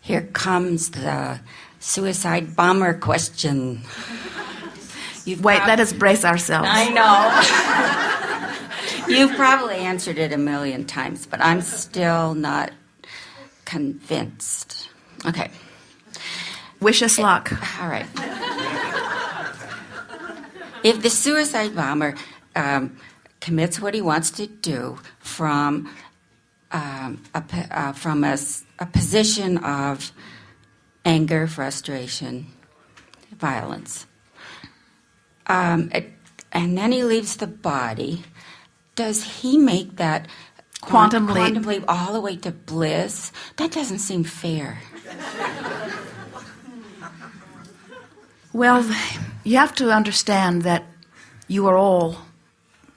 Here comes the suicide bomber question. Let us brace ourselves. I know. You've probably answered it a million times, but I'm still not convinced. Okay. Wish us luck. All right. If the suicide bomber commits what he wants to do from a position of anger, frustration, violence, and then he leaves the body, does he make that quantum leap all the way to bliss? That doesn't seem fair. Well, you have to understand that you are all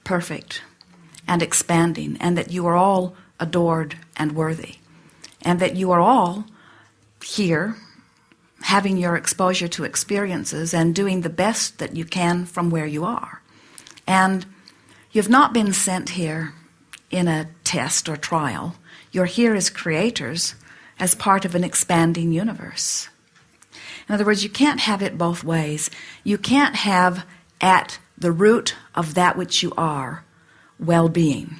perfect and expanding, and that you are all adored and worthy, and that you are all here having your exposure to experiences and doing the best that you can from where you are. And you've not been sent here in a test or trial. You're here as creators, as part of an expanding universe. In other words, you can't have it both ways. You can't have at the root of that which you are well-being,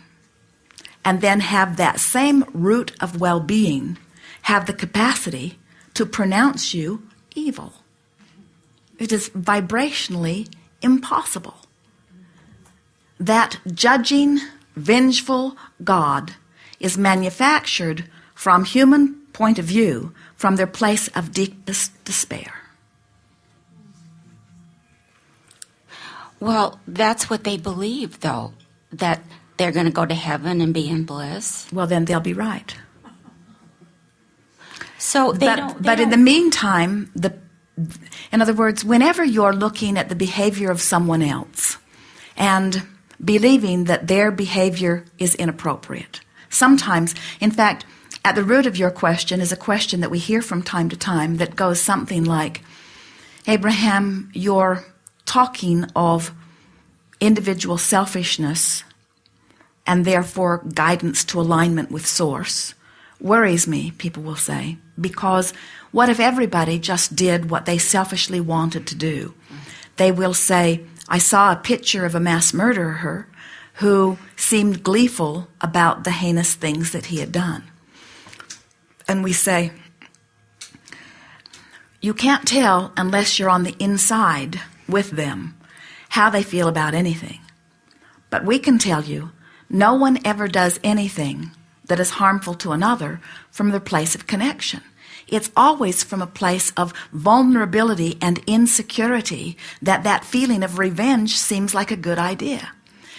and then have that same root of well-being have the capacity to pronounce you evil. It is vibrationally impossible. That judging, vengeful God is manufactured from human point of view, from their place of deepest despair. Well, that's what they believe, though, that they're going to go to heaven and be in bliss. Well, then they'll be right. So But in the meantime, in other words, whenever you're looking at the behavior of someone else and believing that their behavior is inappropriate, sometimes, in fact, at the root of your question is a question that we hear from time to time that goes something like, Abraham, you're talking of individual selfishness and therefore guidance to alignment with Source worries me, people will say, because what if everybody just did what they selfishly wanted to do? They will say, I saw a picture of a mass murderer who seemed gleeful about the heinous things that he had done. And we say, you can't tell unless you're on the inside with them how they feel about anything. But we can tell you, no one ever does anything that is harmful to another from the place of connection. It's always from a place of vulnerability and insecurity that feeling of revenge seems like a good idea.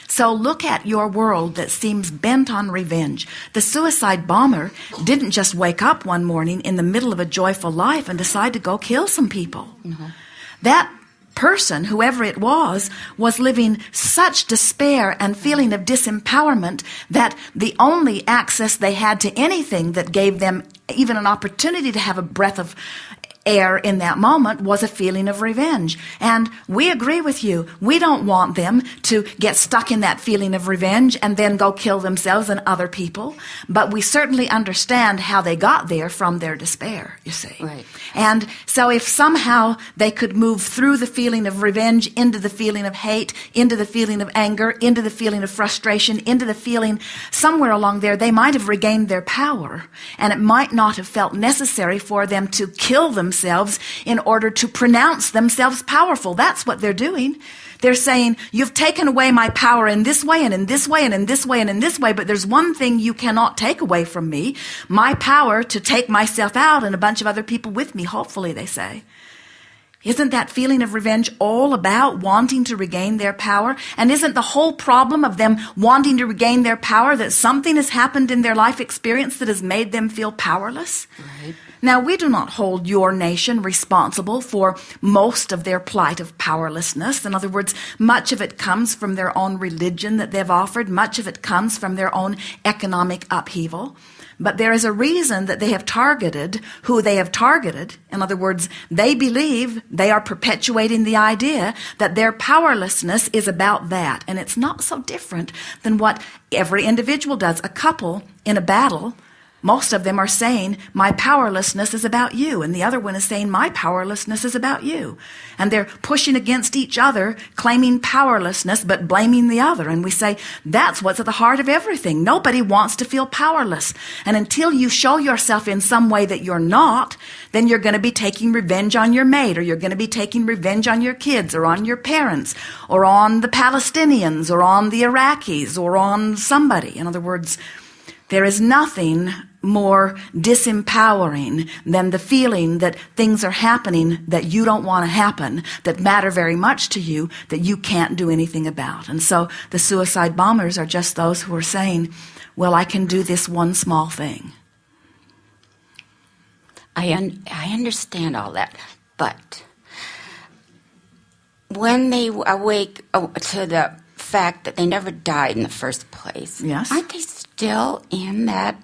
So look at your world that seems bent on revenge. The suicide bomber didn't just wake up one morning in the middle of a joyful life and decide to go kill some people. Mm-hmm. That person, whoever it was living such despair and feeling of disempowerment that the only access they had to anything that gave them even an opportunity to have a breath of air in that moment was a feeling of revenge. And we agree with you. We don't want them to get stuck in that feeling of revenge and then go kill themselves and other people. But we certainly understand how they got there from their despair, you see. Right. And so if somehow they could move through the feeling of revenge into the feeling of hate, into the feeling of anger, into the feeling of frustration, into the feeling somewhere along there, they might have regained their power. And it might not have felt necessary for them to kill themselves in order to pronounce themselves powerful. That's what they're doing. They're saying, you've taken away my power in this way and in this way and in this way and in this way, but there's one thing you cannot take away from me, my power to take myself out and a bunch of other people with me, hopefully, they say. Isn't that feeling of revenge all about wanting to regain their power? And isn't the whole problem of them wanting to regain their power that something has happened in their life experience that has made them feel powerless? Right. Now, we do not hold your nation responsible for most of their plight of powerlessness. In other words, much of it comes from their own religion that they've offered. Much of it comes from their own economic upheaval. But there is a reason that they have targeted who they have targeted. In other words, they believe they are perpetuating the idea that their powerlessness is about that. And it's not so different than what every individual does. A couple in a battle Most of them are saying, my powerlessness is about you. And the other one is saying, my powerlessness is about you. And they're pushing against each other, claiming powerlessness, but blaming the other. And we say, that's what's at the heart of everything. Nobody wants to feel powerless. And until you show yourself in some way that you're not, then you're going to be taking revenge on your mate, or you're going to be taking revenge on your kids, or on your parents, or on the Palestinians, or on the Iraqis, or on somebody. In other words, there is nothing more disempowering than the feeling that things are happening that you don't want to happen, that matter very much to you, that you can't do anything about. And so the suicide bombers are just those who are saying, well, I can do this one small thing. I understand all that, but when they awake to the fact that they never died in the first place, yes, aren't they still in that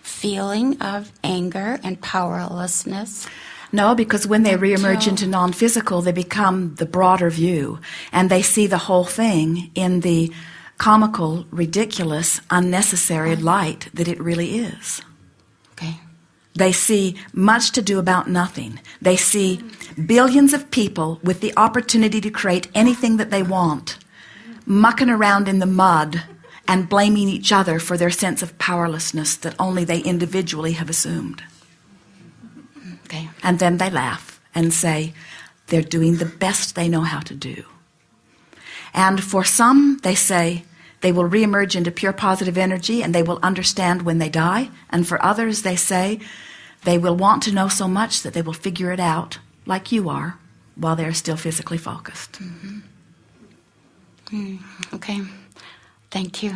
feeling of anger and powerlessness? No, because when they reemerge into non-physical, they become the broader view, and they see the whole thing in the comical, ridiculous, unnecessary light that it really is. Okay. They see much to do about nothing. They see billions of people with the opportunity to create anything that they want, mucking around in the mud and blaming each other for their sense of powerlessness that only they individually have assumed. Okay. And then they laugh and say they're doing the best they know how to do. And for some, they say they will reemerge into pure positive energy and they will understand when they die. And for others, they say they will want to know so much that they will figure it out, like you are, while they're still physically focused. Okay. Thank you.